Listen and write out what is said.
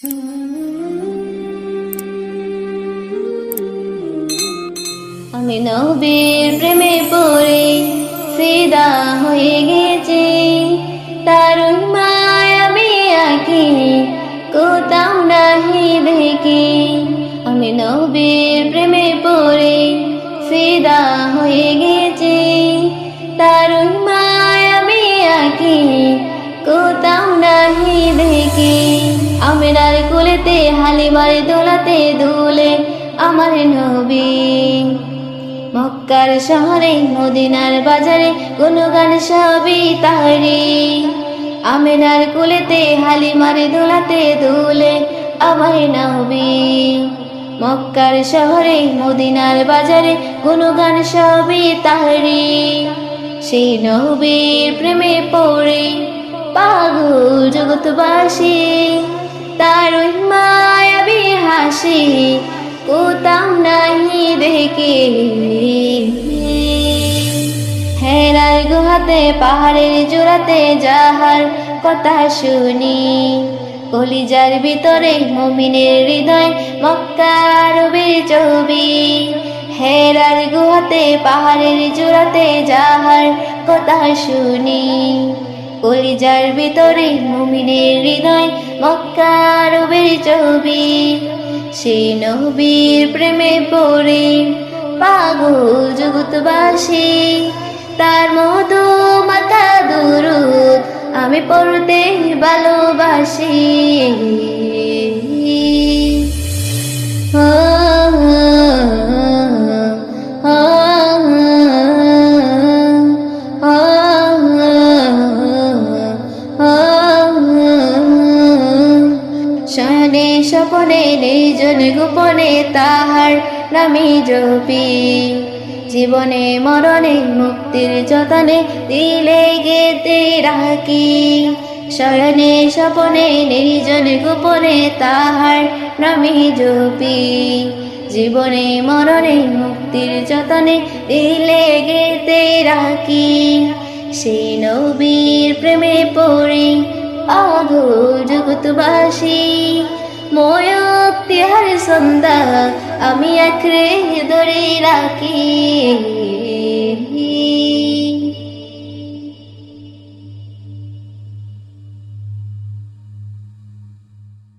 আমি নবীর প্রেমে পড়ে ফিদা হয়ে গেছি, তার মায় আমি আঁকি কোথাও নাহি দেখি। আমি নবীর প্রেমে পড়ে ফিদা হয়ে গেছি, তার মায় আমি আঁকি কোথাও নাহি দেখি। আমিনার কোলেতে হালিমার দোলাতে দুলে আমার নবী, মক্কার শহরে মদিনার বাজারে গুণগান সবই তাহারি। আমিনার কোলেতে হালিমার দোলাতে দুলে আমার নবী, মক্কার শহরে মদিনার বাজারে গুণগান সবই তাহারি। সেই নবীর প্রেমে পড়ে পাগল জগৎবাসী, তার ওই মায়াবী হাসি কোথাও নাহি দেখি। হেরার গুহাতে পাহাড়ের জোড়াতে যাহার কথা শুনি, কলিজার ভিতরে মুমিনের হৃদয় মক্কার নবীর ছবি। হেরার গুহাতে পাহাড়ের জোড়াতে যাহার কথা শুনি, কলিজার ভিতরে মুমিনের হৃদয় মক্কার নবীর ছবি। সেই নবীর প্রেমে পড়ে পাগল জগৎবাসী, তার মধু মাথা দুরুদ আমি পড়তে ভালোবাসি। শয়নে স্বপনে নির্জন গোপনে তাহার নামে জপি, জীবনে মরণে মুক্তির যতনে দিলে গেতে রাখি। শয়নে স্বপনে নির্জন গোপনে তাহার নামে জপি, জীবনে মরণে মুক্তির যতনে দিলে গেতে রাখি। সেই নবীর প্রেমে পড়ে পাগল জগৎবাসী, মুক্তির সন্ধ্যা আমি আঁকড়ে ধরে রাখি।